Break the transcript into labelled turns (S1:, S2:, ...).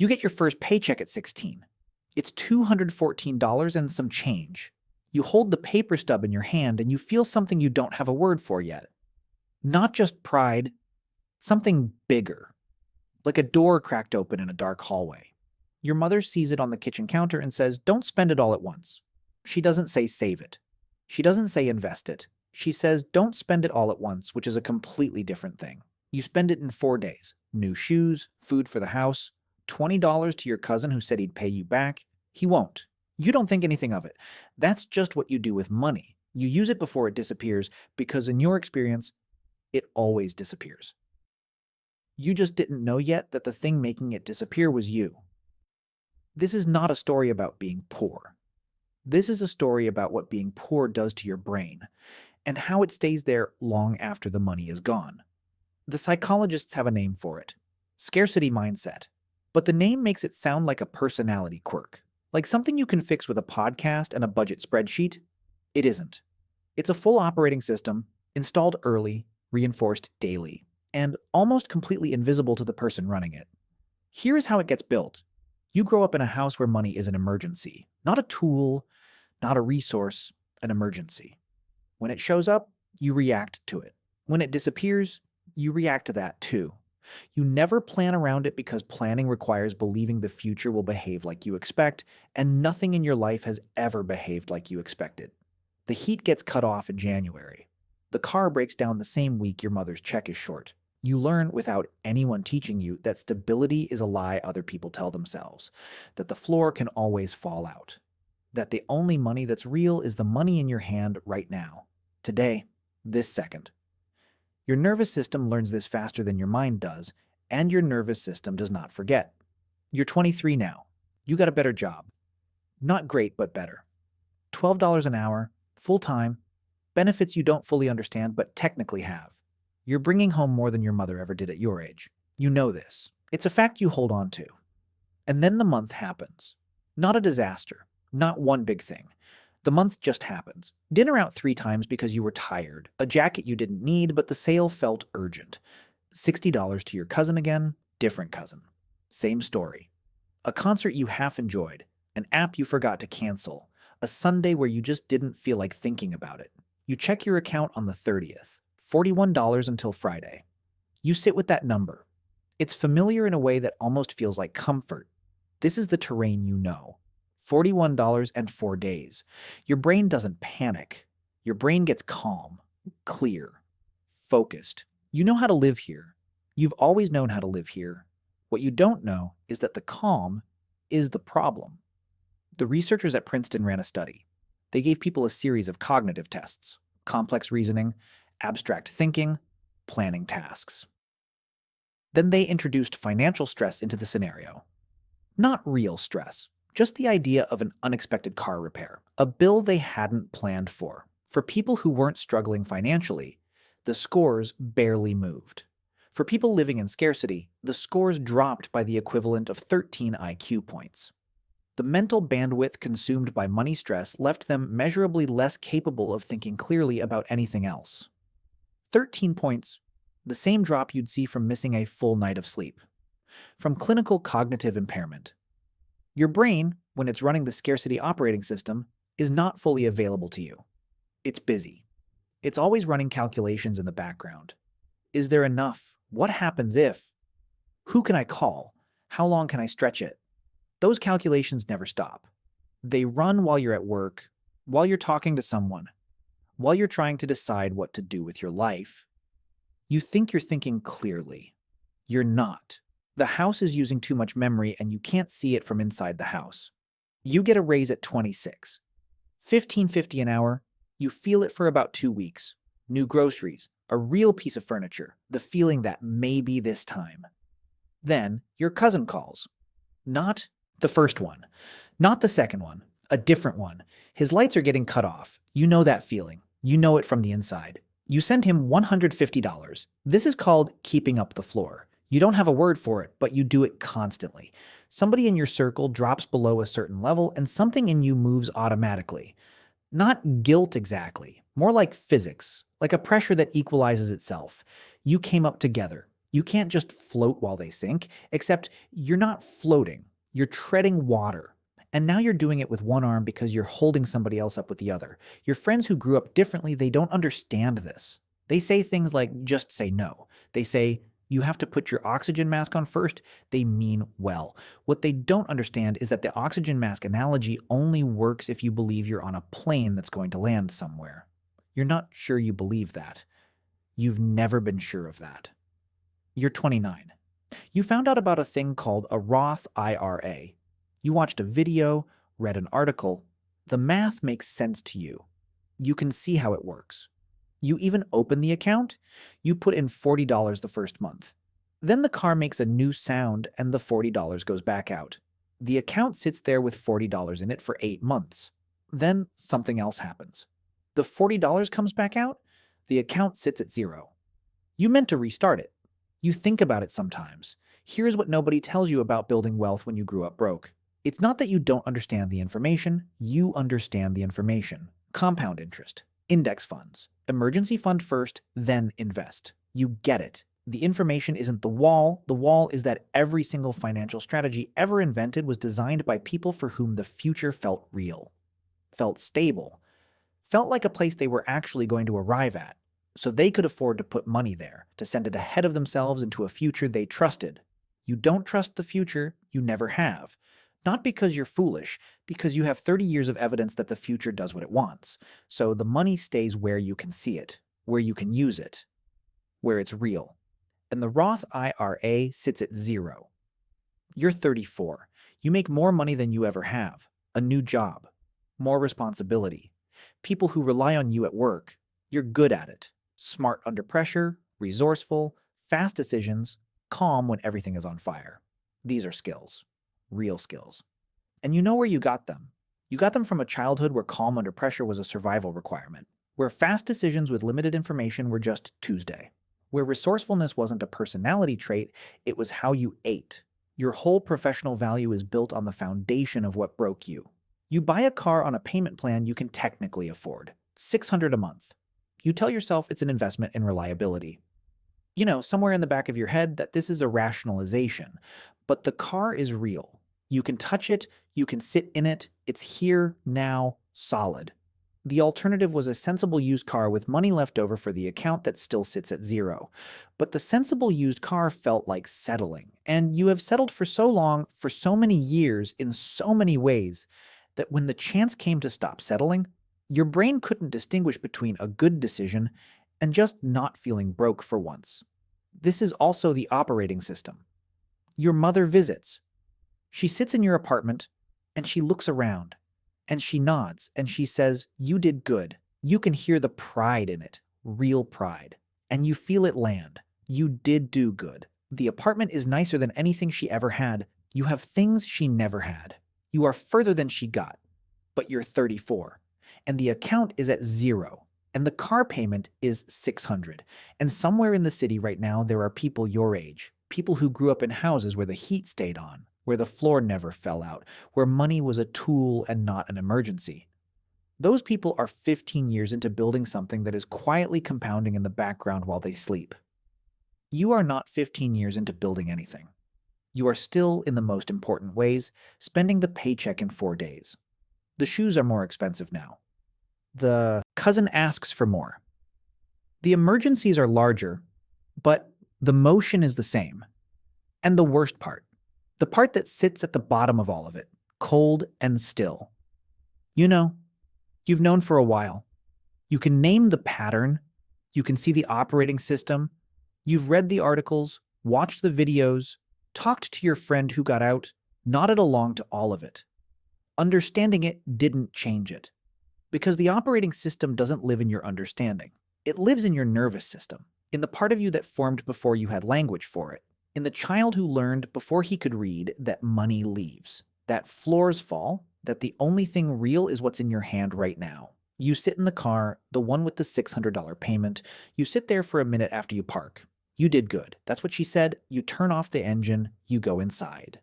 S1: You get your first paycheck at 16. It's $214 and some change. You hold the paper stub in your hand and you feel something you don't have a word for yet. Not just pride, something bigger, like a door cracked open in a dark hallway. Your mother sees it on the kitchen counter and says, "Don't spend it all at once." She doesn't say save it. She doesn't say invest it. She says, "Don't spend it all at once," which is a completely different thing. You spend it in 4 days. New shoes, food for the house, $20 to your cousin who said he'd pay you back. He won't. You don't think anything of it. That's just what you do with money. You use it before it disappears because in your experience, it always disappears. You just didn't know yet that the thing making it disappear was you. This is not a story about being poor. This is a story about what being poor does to your brain and how it stays there long after the money is gone. The psychologists have a name for it: scarcity mindset. But the name makes it sound like a personality quirk, like something you can fix with a podcast and a budget spreadsheet. It isn't. It's a full operating system, installed early, reinforced daily, and almost completely invisible to the person running it. Here's how it gets built. You grow up in a house where money is an emergency, not a tool, not a resource, an emergency. When it shows up, you react to it. When it disappears, you react to that too. You never plan around it because planning requires believing the future will behave like you expect, and nothing in your life has ever behaved like you expected. The heat gets cut off in January. The car breaks down the same week your mother's check is short. You learn without anyone teaching you that stability is a lie other people tell themselves, that the floor can always fall out, that the only money that's real is the money in your hand right now, today, this second. Your nervous system learns this faster than your mind does, and your nervous system does not forget. You're 23 now. You got a better job. Not great, but better. $12 an hour, full-time, benefits you don't fully understand but technically have. You're bringing home more than your mother ever did at your age. You know this. It's a fact you hold on to. And then the month happens. Not a disaster. Not one big thing. The month just happens. Dinner out 3 times because you were tired. A jacket you didn't need, but the sale felt urgent. $60 to your cousin again. Different cousin. Same story. A concert you half enjoyed. An app you forgot to cancel. A Sunday where you just didn't feel like thinking about it. You check your account on the 30th. $41 until Friday. You sit with that number. It's familiar in a way that almost feels like comfort. This is the terrain you know. $41 and 4 days. Your brain doesn't panic. Your brain gets calm, clear, focused. You know how to live here. You've always known how to live here. What you don't know is that the calm is the problem. The researchers at Princeton ran a study. They gave people a series of cognitive tests: complex reasoning, abstract thinking, planning tasks. Then they introduced financial stress into the scenario. Not real stress, just the idea of an unexpected car repair, a bill they hadn't planned for. For people who weren't struggling financially, the scores barely moved. For people living in scarcity, the scores dropped by the equivalent of 13 IQ points. The mental bandwidth consumed by money stress left them measurably less capable of thinking clearly about anything else. 13 points, the same drop you'd see from missing a full night of sleep. From clinical cognitive impairment. Your brain, when it's running the scarcity operating system, is not fully available to you. It's busy. It's always running calculations in the background. Is there enough? What happens if? Who can I call? How long can I stretch it? Those calculations never stop. They run while you're at work, while you're talking to someone, while you're trying to decide what to do with your life. You think you're thinking clearly. You're not. The house is using too much memory and you can't see it from inside the house. You get a raise at 26. $15.50 an hour. You feel it for about 2 weeks. New groceries, a real piece of furniture, the feeling that maybe this time. Then your cousin calls. Not the first one. Not the second one. A different one. His lights are getting cut off. You know that feeling. You know it from the inside. You send him $150. This is called keeping up the floor. You don't have a word for it, but you do it constantly. Somebody in your circle drops below a certain level and something in you moves automatically. Not guilt exactly, more like physics, like a pressure that equalizes itself. You came up together. You can't just float while they sink, except you're not floating. You're treading water. And now you're doing it with one arm because you're holding somebody else up with the other. Your friends who grew up differently, they don't understand this. They say things like, just say no. They say, you have to put your oxygen mask on first. They mean well. What they don't understand is that the oxygen mask analogy only works if you believe you're on a plane that's going to land somewhere. You're not sure you believe that. You've never been sure of that. You're 29. You found out about a thing called a Roth IRA. You watched a video, read an article. The math makes sense to you. You can see how it works. You even open the account. You put in $40 the first month. Then the car makes a new sound and the $40 goes back out. The account sits there with $40 in it for 8 months. Then something else happens. The $40 comes back out. The account sits at 0. You meant to restart it. You think about it sometimes. Here's what nobody tells you about building wealth when you grew up broke. It's not that you don't understand the information. You understand the information. Compound interest, index funds, emergency fund first, then invest. You get it. The information isn't the wall. The wall is that every single financial strategy ever invented was designed by people for whom the future felt real, felt stable, felt like a place they were actually going to arrive at. So they could afford to put money there, to send it ahead of themselves into a future they trusted. You don't trust the future, you never have. Not because you're foolish, because you have 30 years of evidence that the future does what it wants. So the money stays where you can see it, where you can use it, where it's real. And the Roth IRA sits at 0. You're 34. You make more money than you ever have. A new job. More responsibility. People who rely on you at work. You're good at it. Smart under pressure, resourceful, fast decisions, calm when everything is on fire. These are skills. Real skills. And you know where you got them. You got them from a childhood where calm under pressure was a survival requirement, where fast decisions with limited information were just Tuesday, where resourcefulness wasn't a personality trait, it was how you ate. Your whole professional value is built on the foundation of what broke you. You buy a car on a payment plan you can technically afford, $600 a month. You tell yourself it's an investment in reliability. You know, somewhere in the back of your head that this is a rationalization, but the car is real. You can touch it, you can sit in it, it's here, now, solid. The alternative was a sensible used car with money left over for the account that still sits at 0. But the sensible used car felt like settling, and you have settled for so long, for so many years, in so many ways, that when the chance came to stop settling, your brain couldn't distinguish between a good decision and just not feeling broke for once. This is also the operating system. Your mother visits. She sits in your apartment, and she looks around, and she nods, and she says, "You did good." You can hear the pride in it, real pride, and you feel it land. You did do good. The apartment is nicer than anything she ever had. You have things she never had. You are further than she got, but you're 34, and the account is at 0, and the car payment is $600. And somewhere in the city right now, there are people your age, people who grew up in houses where the heat stayed on, where the floor never fell out, where money was a tool and not an emergency. Those people are 15 years into building something that is quietly compounding in the background while they sleep. You are not 15 years into building anything. You are still, in the most important ways, spending the paycheck in 4 days. The shoes are more expensive now. The cousin asks for more. The emergencies are larger, but the motion is the same. And the worst part, the part that sits at the bottom of all of it, cold and still. You know, you've known for a while. You can name the pattern. You can see the operating system. You've read the articles, watched the videos, talked to your friend who got out, nodded along to all of it. Understanding it didn't change it. Because the operating system doesn't live in your understanding. It lives in your nervous system, in the part of you that formed before you had language for it, in the child who learned before he could read that money leaves, that floors fall, that the only thing real is what's in your hand right now. You sit in the car, the one with the $600 payment. You sit there for a minute after you park. You did good. That's what she said. You turn off the engine. You go inside.